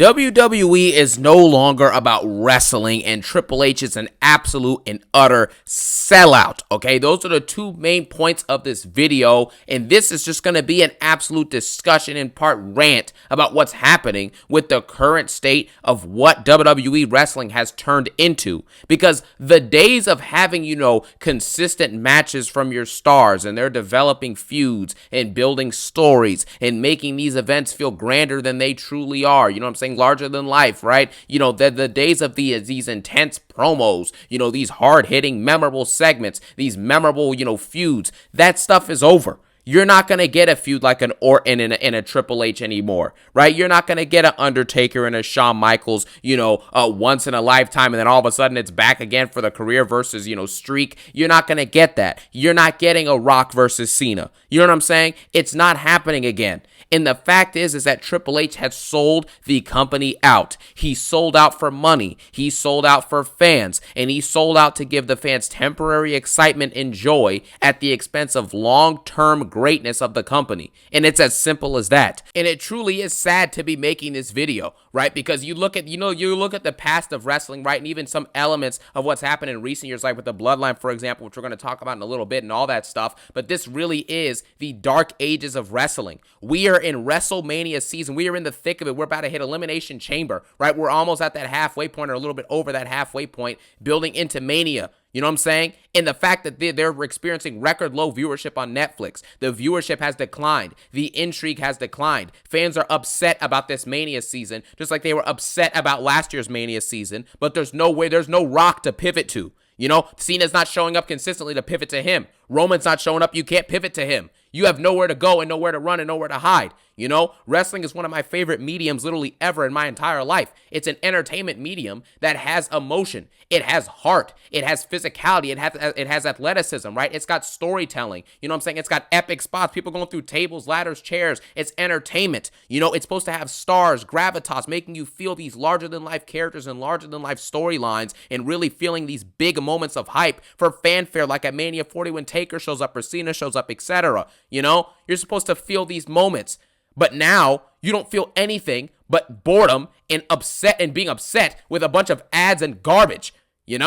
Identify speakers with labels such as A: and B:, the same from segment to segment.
A: WWE is no longer about wrestling, and Triple H is an absolute and utter sellout, okay? Those are the two main points of this video, and this is just going to be an absolute discussion in part rant about what's happening with the current state of what WWE wrestling has turned into, because the days of having, consistent matches from your stars, and they're developing feuds and building stories and making these events feel grander than they truly are, you know what I'm saying? Larger than life, right? The days of these intense promos, these hard-hitting, memorable segments, these memorable, feuds, that stuff is over. You're not going to get a feud like an Orton and a Triple H anymore, right? You're not going to get an Undertaker and a Shawn Michaels, once in a lifetime, and then all of a sudden it's back again for the career versus, streak. You're not going to get that. You're not getting a Rock versus Cena. You know what I'm saying? It's not happening again. And the fact is that Triple H has sold the company out. He sold out for money. He sold out for fans. And he sold out to give the fans temporary excitement and joy at the expense of long-term greatness of the company. And it's as simple as that. And it truly is sad to be making this video, right? Because you look at, you look at the past of wrestling, right? And even some elements of what's happened in recent years, like with the Bloodline, for example, which we're going to talk about in a little bit and all that stuff. But this really is the dark ages of wrestling. We are in WrestleMania season. We are in the thick of it. We're about to hit Elimination Chamber, right? We're almost at that halfway point or a little bit over that halfway point, building into Mania. You know what I'm saying? And the fact that they're experiencing record low viewership on Netflix. The viewership has declined. The intrigue has declined. Fans are upset about this Mania season, just like they were upset about last year's Mania season, but there's no Rock to pivot to. Cena's not showing up consistently to pivot to him. Roman's not showing up. You can't pivot to him. You have nowhere to go and nowhere to run and nowhere to hide. Wrestling is one of my favorite mediums literally ever in my entire life. It's an entertainment medium that has emotion. It has heart. It has physicality. It has athleticism, right? It's got storytelling. You know what I'm saying? It's got epic spots. People going through tables, ladders, chairs. It's entertainment. It's supposed to have stars, gravitas, making you feel these larger-than-life characters and larger-than-life storylines and really feeling these big moments of hype for fanfare like at Mania 40 when Taker shows up or Cena shows up, etc. You're supposed to feel these moments. But now you don't feel anything but boredom and being upset with a bunch of ads and garbage, And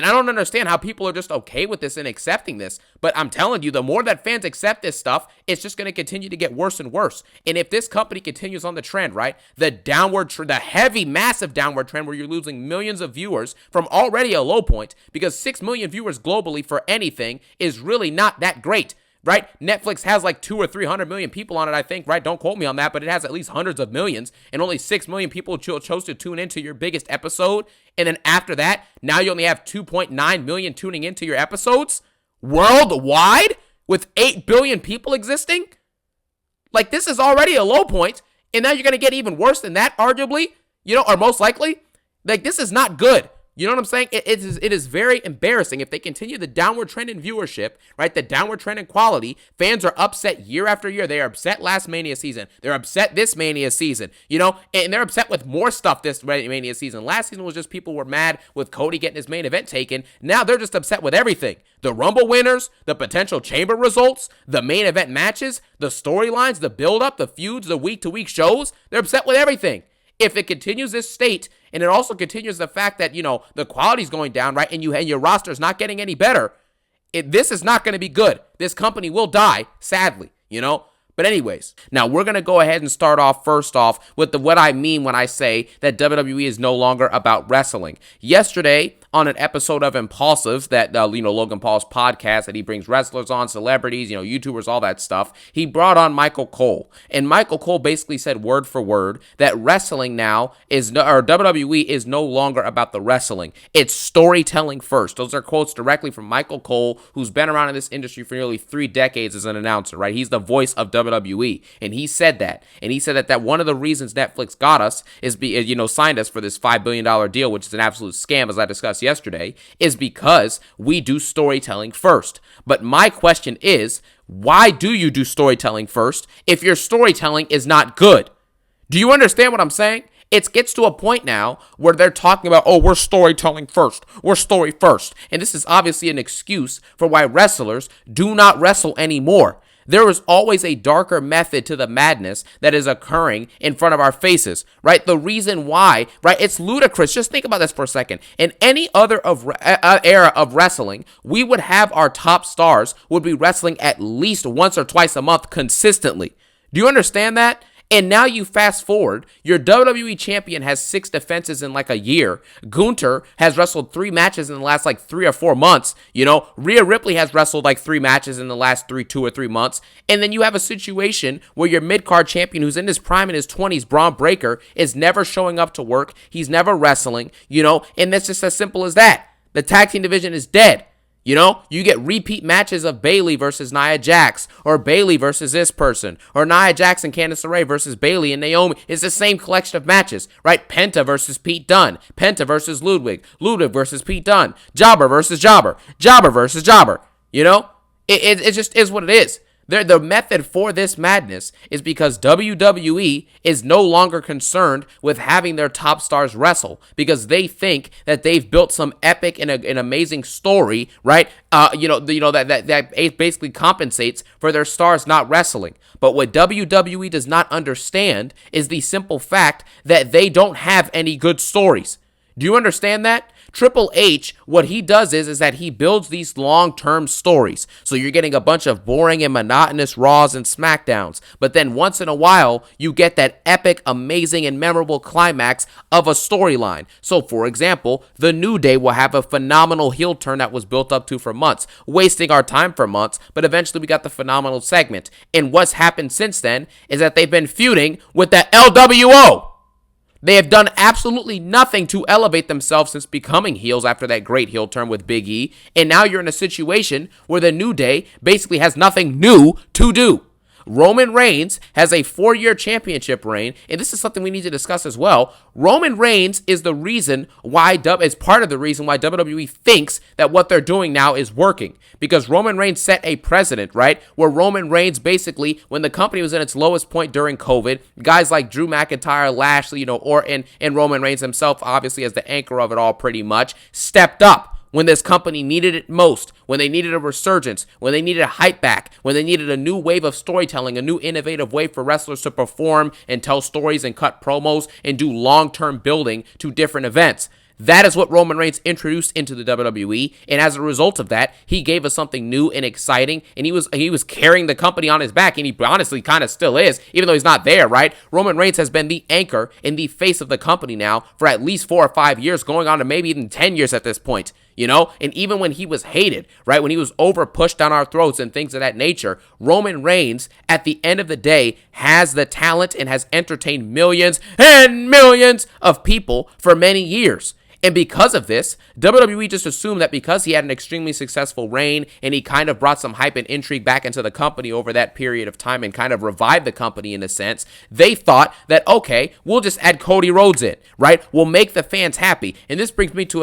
A: I don't understand how people are just okay with this and accepting this. But I'm telling you, the more that fans accept this stuff, it's just going to continue to get worse and worse. And if this company continues on the trend, right, the heavy, massive downward trend where you're losing millions of viewers from already a low point, because 6 million viewers globally for anything is really not that great. Right? Netflix has like 200 or 300 million people on it, I think, right? Don't quote me on that, but it has at least hundreds of millions, and only 6 million people chose to tune into your biggest episode. And then after that, now you only have 2.9 million tuning into your episodes worldwide with 8 billion people existing. Like, this is already a low point, and now you're going to get even worse than that, arguably, or most likely. Like, this is not good. You know what I'm saying? It is very embarrassing if they continue the downward trend in viewership, right? The downward trend in quality. Fans are upset year after year. They are upset last Mania season. They're upset this Mania season, and they're upset with more stuff this Mania season. Last season was just people were mad with Cody getting his main event taken. Now they're just upset with everything. The Rumble winners, the potential Chamber results, the main event matches, the storylines, the build-up, the feuds, the week-to-week shows. They're upset with everything. If it continues this state, and it also continues the fact that, the quality's going down, right, and your roster's not getting any better, this is not going to be good. This company will die, sadly, But anyways, now we're going to go ahead and start off first off with what I mean when I say that WWE is no longer about wrestling. Yesterday, on an episode of Impulsive, that, Logan Paul's podcast that he brings wrestlers on, celebrities, YouTubers, all that stuff, he brought on Michael Cole. And Michael Cole basically said word for word that wrestling now WWE is no longer about the wrestling. It's storytelling first. Those are quotes directly from Michael Cole, who's been around in this industry for nearly 3 decades as an announcer, right? He's the voice of WWE. And he said that. And he said that one of the reasons Netflix got us is, signed us for this $5 billion deal, which is an absolute scam, as I discussed yesterday, is because we do storytelling first. But my question is, why do you do storytelling first if your storytelling is not good? Do you understand what I'm saying? It gets to a point now where they're talking about, we're storytelling first. We're story first. And this is obviously an excuse for why wrestlers do not wrestle anymore. There is always a darker method to the madness that is occurring in front of our faces, right? The reason why, right? It's ludicrous. Just think about this for a second. In any other era of wrestling, we would have our top stars would be wrestling at least once or twice a month consistently. Do you understand that? And now you fast forward, your WWE champion has 6 defenses in like a year. Gunther has wrestled 3 matches in the last like 3 or 4 months. You know, Rhea Ripley has wrestled like 3 matches in the last 2 or 3 months. And then you have a situation where your mid-card champion who's in his prime in his 20s, Braun Breaker, is never showing up to work. He's never wrestling, you know, and that's just as simple as that. The tag team division is dead. You know, you get repeat matches of Bayley versus Nia Jax, or Bayley versus this person, or Nia Jax and Candice LeRae versus Bayley and Naomi. It's the same collection of matches, right? Penta versus Pete Dunne, Penta versus Ludwig, Ludwig versus Pete Dunne, Jobber versus Jobber, Jobber versus Jobber. You know, it just is what it is. The method for this madness is because WWE is no longer concerned with having their top stars wrestle because they think that they've built some epic and an amazing story, right? That basically compensates for their stars not wrestling. But what WWE does not understand is the simple fact that they don't have any good stories. Do you understand that? Triple H, what he does is that he builds these long-term stories. So you're getting a bunch of boring and monotonous Raws and SmackDowns. But then once in a while, you get that epic, amazing, and memorable climax of a storyline. So for example, The New Day will have a phenomenal heel turn that was built up to for months, wasting our time for months, but eventually we got the phenomenal segment. And what's happened since then is that they've been feuding with the LWO. They have done absolutely nothing to elevate themselves since becoming heels after that great heel turn with Big E. And now you're in a situation where the New Day basically has nothing new to do. Roman Reigns has a 4-year championship reign, and this is something we need to discuss as well. Roman Reigns is the reason why is part of the reason why WWE thinks that what they're doing now is working, because Roman Reigns set a precedent, right? Where Roman Reigns basically, when the company was in its lowest point during COVID, guys like Drew McIntyre, Lashley, and Roman Reigns himself, obviously as the anchor of it all, pretty much stepped up when this company needed it most, when they needed a resurgence, when they needed a hype back, when they needed a new wave of storytelling, a new innovative way for wrestlers to perform and tell stories and cut promos and do long-term building to different events. That is what Roman Reigns introduced into the WWE, and as a result of that, he gave us something new and exciting, and he was carrying the company on his back, and he honestly kind of still is, even though he's not there, right? Roman Reigns has been the anchor and the face of the company now for at least 4 or 5 years, going on to maybe even 10 years at this point. You know, and even when he was hated, right, when he was over pushed down our throats and things of that nature, Roman Reigns, at the end of the day, has the talent and has entertained millions and millions of people for many years. And because of this, WWE just assumed that because he had an extremely successful reign and he kind of brought some hype and intrigue back into the company over that period of time and kind of revived the company in a sense, they thought that, okay, we'll just add Cody Rhodes in, right? We'll make the fans happy. And this brings me to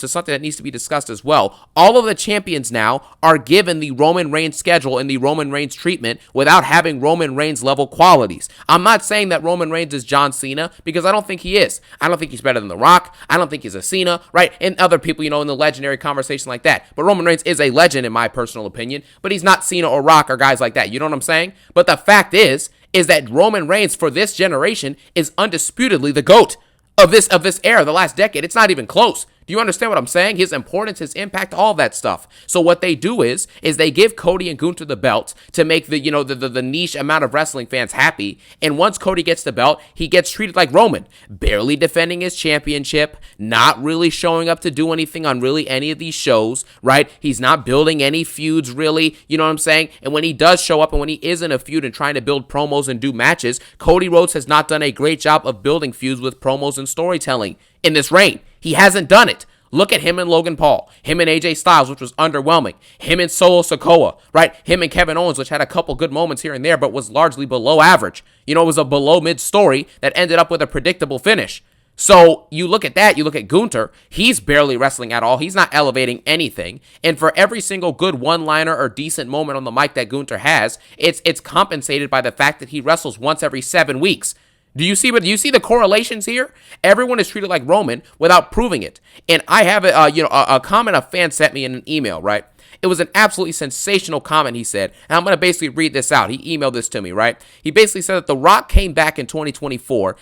A: something that needs to be discussed as well. All of the champions now are given the Roman Reigns schedule and the Roman Reigns treatment without having Roman Reigns level qualities. I'm not saying that Roman Reigns is John Cena because I don't think he is. I don't think he's better than The Rock. I don't think he's a Cena, right? And other people, in the legendary conversation like that. But Roman Reigns is a legend in my personal opinion, but he's not Cena or Rock or guys like that. You know what I'm saying? But the fact is that Roman Reigns for this generation is undisputedly the GOAT of this era, the last decade. It's not even close. Do you understand what I'm saying? His importance, his impact, all that stuff. So what they do is they give Cody and Gunther the belt to make the niche amount of wrestling fans happy. And once Cody gets the belt, he gets treated like Roman, barely defending his championship, not really showing up to do anything on really any of these shows, right? He's not building any feuds really, you know what I'm saying? And when he does show up and when he is in a feud and trying to build promos and do matches, Cody Rhodes has not done a great job of building feuds with promos and storytelling in this reign. He hasn't done it. Look at him and Logan Paul, him and AJ Styles, which was underwhelming, him and Solo Sikoa, right? Him and Kevin Owens, which had a couple good moments here and there, but was largely below average. It was a below mid story that ended up with a predictable finish. So you look at that, you look at Gunther, he's barely wrestling at all. He's not elevating anything. And for every single good one-liner or decent moment on the mic that Gunther has, it's compensated by the fact that he wrestles once every 7 weeks. Do you see the correlations here? Everyone is treated like Roman without proving it. And I have a comment a fan sent me in an email, right? It was an absolutely sensational comment, he said. And I'm going to basically read this out. He emailed this to me, right? He basically said that The Rock came back in 2024,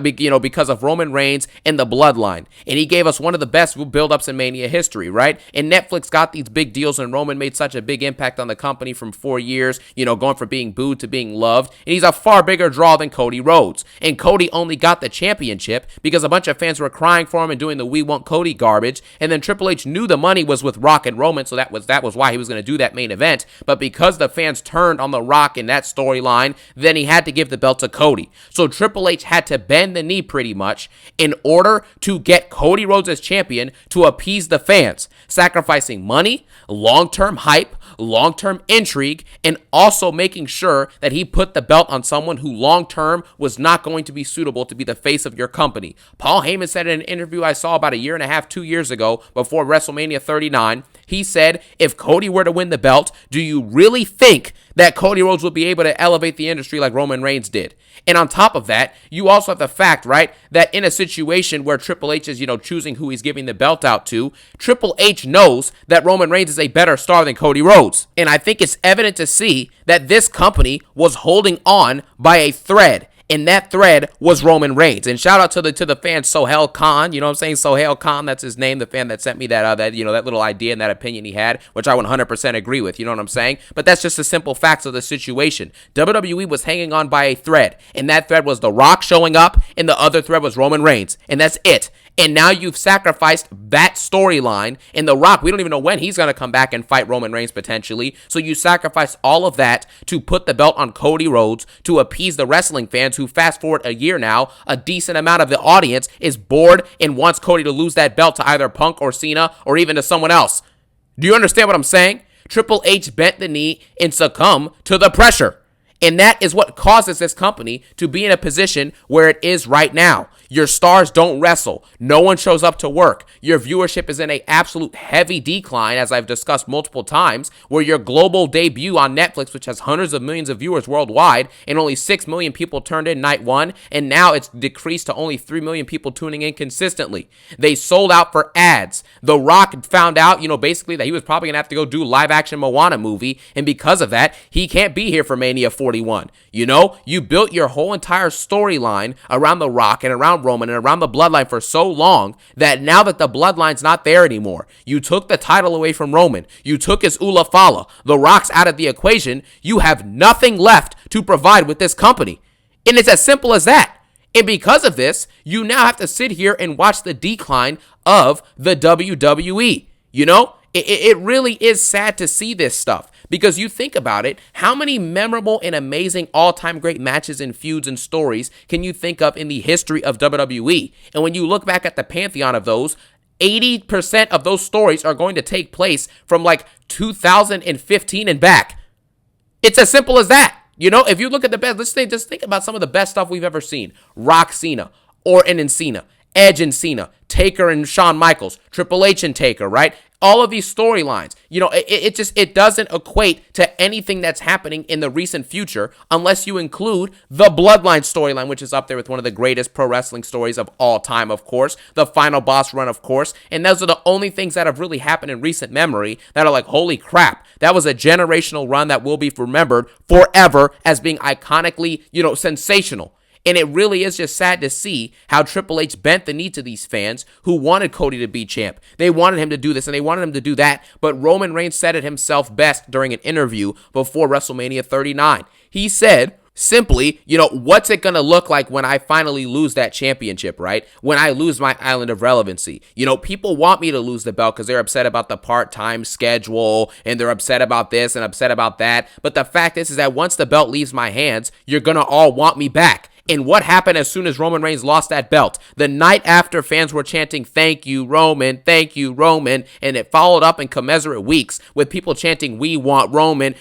A: because of Roman Reigns and the bloodline. And he gave us one of the best build-ups in Mania history, right? And Netflix got these big deals, and Roman made such a big impact on the company from 4 years, going from being booed to being loved. And he's a far bigger draw than Cody Rhodes. And Cody only got the championship because a bunch of fans were crying for him and doing the "We Want Cody" garbage. And then Triple H knew the money was with Rock and Roman, so that was why he was going to do that main event. But because the fans turned on The Rock in that storyline, then he had to give the belt to Cody. So Triple H had to bend the knee pretty much in order to get Cody Rhodes as champion to appease the fans, sacrificing money, long-term hype, long-term intrigue, and also making sure that he put the belt on someone who long-term was not going to be suitable to be the face of your company. Paul Heyman said in an interview I saw about 1.5 years, 2 years ago before WrestleMania 39, he said, if Cody were to win the belt, do you really think that Cody Rhodes would be able to elevate the industry like Roman Reigns did? And on top of that, you also have the fact, right, that in a situation where Triple H is, choosing who he's giving the belt out to, Triple H knows that Roman Reigns is a better star than Cody Rhodes. And I think it's evident to see that this company was holding on by a thread. And that thread was Roman Reigns. And shout out to the fan Sohail Khan, you know what I'm saying? Sohail Khan, that's his name, the fan that sent me that little idea and that opinion he had, which I 100% agree with, you know what I'm saying? But that's just the simple facts of the situation. WWE was hanging on by a thread, and that thread was The Rock showing up, and the other thread was Roman Reigns, and that's it. And now you've sacrificed that storyline. And The Rock, we don't even know when he's going to come back and fight Roman Reigns potentially. So you sacrifice all of that to put the belt on Cody Rhodes to appease the wrestling fans who, fast forward a year now, a decent amount of the audience is bored and wants Cody to lose that belt to either Punk or Cena or even to someone else. Do you understand what I'm saying? Triple H bent the knee and succumbed to the pressure. And that is what causes this company to be in a position where it is right now. Your stars don't wrestle. No one shows up to work. Your viewership is in an absolute heavy decline, as I've discussed multiple times, where your global debut on Netflix, which has hundreds of millions of viewers worldwide, and only 6 million people turned in night one, and now it's decreased to only 3 million people tuning in consistently. They sold out for ads. The Rock found out, basically that he was probably going to have to go do live-action Moana movie, and because of that, he can't be here for Mania 41. You built your whole entire storyline around The Rock and around Roman and around the bloodline for so long that now that the bloodline's not there anymore, you took the title away from Roman, you took his Ula Fala, The Rock's out of the equation, you have nothing left to provide with this company. And it's as simple as that. And because of this, you now have to sit here and watch the decline of the WWE. It really is sad to see this stuff. Because you think about it, how many memorable and amazing all-time great matches and feuds and stories can you think of in the history of WWE? And when you look back at the pantheon of those, 80% of those stories are going to take place from 2015 and back. It's as simple as that. If you look at the best, just think about some of the best stuff we've ever seen. Rock Cena, Orton and Cena, Edge and Cena, Taker and Shawn Michaels, Triple H and Taker, right? All of these storylines, it doesn't equate to anything that's happening in the recent future unless you include the Bloodline storyline, which is up there with one of the greatest pro wrestling stories of all time, of course, the Final Boss run, of course, and those are the only things that have really happened in recent memory that are holy crap, that was a generational run that will be remembered forever as being iconically, sensational. And it really is just sad to see how Triple H bent the knee to these fans who wanted Cody to be champ. They wanted him to do this and they wanted him to do that. But Roman Reigns said it himself best during an interview before WrestleMania 39. He said, simply, what's it going to look like when I finally lose that championship, right? When I lose my island of relevancy. People want me to lose the belt because they're upset about the part-time schedule and they're upset about this and upset about that. But the fact is that once the belt leaves my hands, you're going to all want me back. And what happened as soon as Roman Reigns lost that belt? The night after, fans were chanting, "Thank you, Roman, thank you, Roman." And it followed up in commensurate weeks with people chanting, "We want Roman,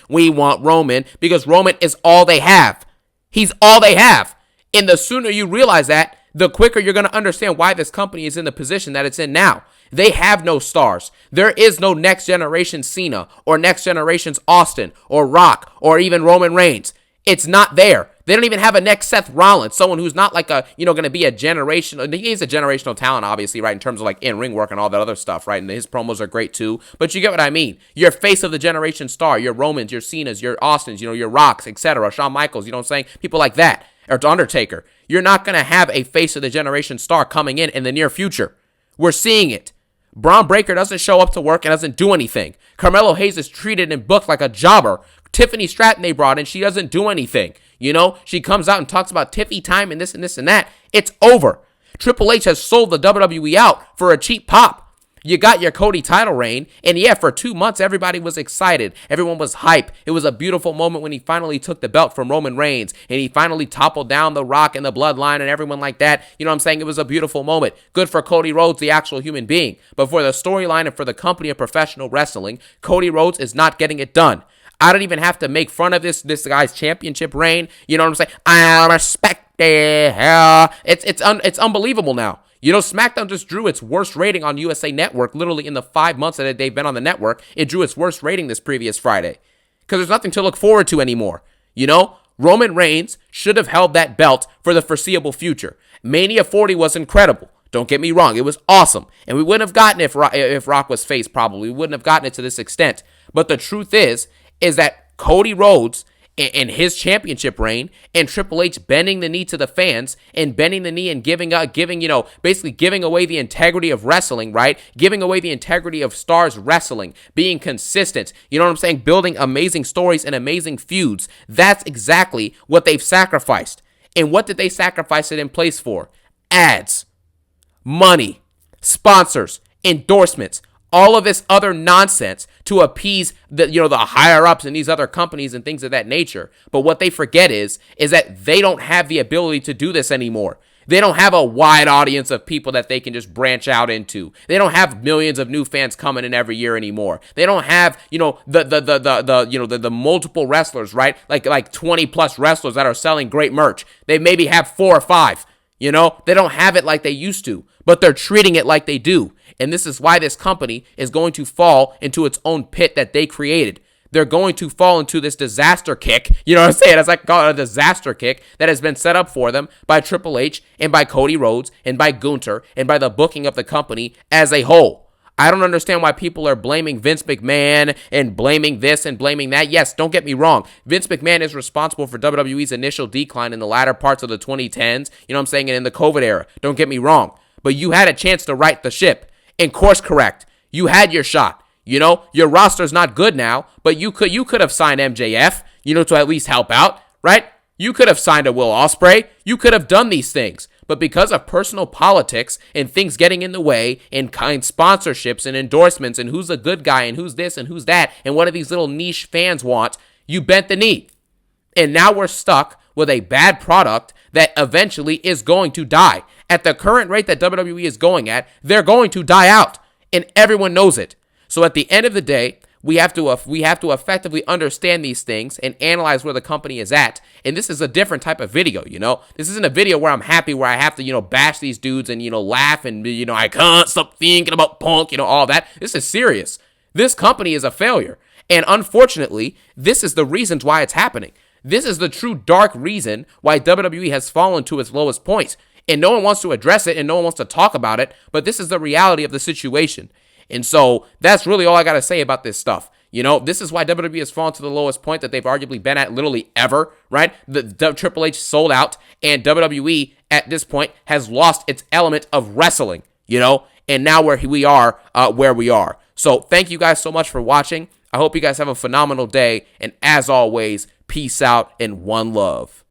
A: because Roman is all they have. He's all they have. And the sooner you realize that, the quicker you're going to understand why this company is in the position that it's in now. They have no stars. There is no next generation Cena or next generation's Austin or Rock or even Roman Reigns. It's not there. They don't even have a next Seth Rollins, someone who's not like going to be a generational. He's a generational talent, obviously, right, in terms of like in-ring work and all that other stuff, right? And his promos are great too. But you get what I mean. You're face of the generation star. Your Romans, your Cenas, your Austins, your Rocks, etc. Shawn Michaels, you know what I'm saying? People like that. Or Undertaker. You're not going to have a face of the generation star coming in the near future. We're seeing it. Braun Breaker doesn't show up to work and doesn't do anything. Carmelo Hayes is treated and booked like a jobber. Tiffany Stratton they brought in, she doesn't do anything. She comes out and talks about Tiffy time and this and this and that. It's over. Triple H has sold the WWE out for a cheap pop. You got your Cody title reign, and yeah, for 2 months, everybody was excited. Everyone was hype. It was a beautiful moment when he finally took the belt from Roman Reigns, and he finally toppled down The Rock and the Bloodline and everyone like that. You know what I'm saying? It was a beautiful moment. Good for Cody Rhodes, the actual human being. But for the storyline and for the company of professional wrestling, Cody Rhodes is not getting it done. I don't even have to make fun of this guy's championship reign. You know what I'm saying? I respect it. It's unbelievable now. SmackDown just drew its worst rating on USA Network literally in the 5 months that they've been on the network. It drew its worst rating this previous Friday because there's nothing to look forward to anymore. Roman Reigns should have held that belt for the foreseeable future. Mania 40 was incredible. Don't get me wrong. It was awesome. And we wouldn't have gotten it if Rock was face, probably. We wouldn't have gotten it to this extent. But the truth is that Cody Rhodes and his championship reign and Triple H bending the knee to the fans and bending the knee and basically giving away the integrity of wrestling, right? Giving away the integrity of stars wrestling, being consistent, you know what I'm saying? Building amazing stories and amazing feuds. That's exactly what they've sacrificed. And what did they sacrifice it in place for? Ads, money, sponsors, endorsements, all of this other nonsense to appease the higher ups in these other companies and things of that nature. But what they forget is that they don't have the ability to do this anymore. They don't have a wide audience of people that they can just branch out into. They don't have millions of new fans coming in every year anymore. They don't have, the multiple wrestlers, right? Like 20 plus wrestlers that are selling great merch. They maybe have 4 or 5. They don't have it like they used to, but they're treating it like they do. And this is why this company is going to fall into its own pit that they created. They're going to fall into this disaster kick. You know what I'm saying? It's like call it a disaster kick that has been set up for them by Triple H and by Cody Rhodes and by Gunther and by the booking of the company as a whole. I don't understand why people are blaming Vince McMahon and blaming this and blaming that. Yes, don't get me wrong. Vince McMahon is responsible for WWE's initial decline in the latter parts of the 2010s, you know what I'm saying, and in the COVID era. Don't get me wrong. But you had a chance to right the ship and course correct. You had your shot. Your roster's not good now, but you could have signed MJF, to at least help out, right? You could have signed a Will Ospreay. You could have done these things. But because of personal politics and things getting in the way and kind sponsorships and endorsements and who's a good guy and who's this and who's that and what do these little niche fans want, you bent the knee. And now we're stuck with a bad product that eventually is going to die. At the current rate that WWE is going at, they're going to die out. And everyone knows it. So at the end of the day, we have to effectively understand these things and analyze where the company is at. And this is a different type of video, This isn't a video where I'm happy, where I have to, bash these dudes and, laugh and, I can't stop thinking about Punk, all that. This is serious. This company is a failure. And unfortunately, this is the reasons why it's happening. This is the true dark reason why WWE has fallen to its lowest point. And no one wants to address it and no one wants to talk about it. But this is the reality of the situation. And so that's really all I got to say about this stuff. This is why WWE has fallen to the lowest point that they've arguably been at literally ever, right? The Triple H sold out, and WWE at this point has lost its element of wrestling, and now we are where we are. So thank you guys so much for watching. I hope you guys have a phenomenal day, and as always, peace out and one love.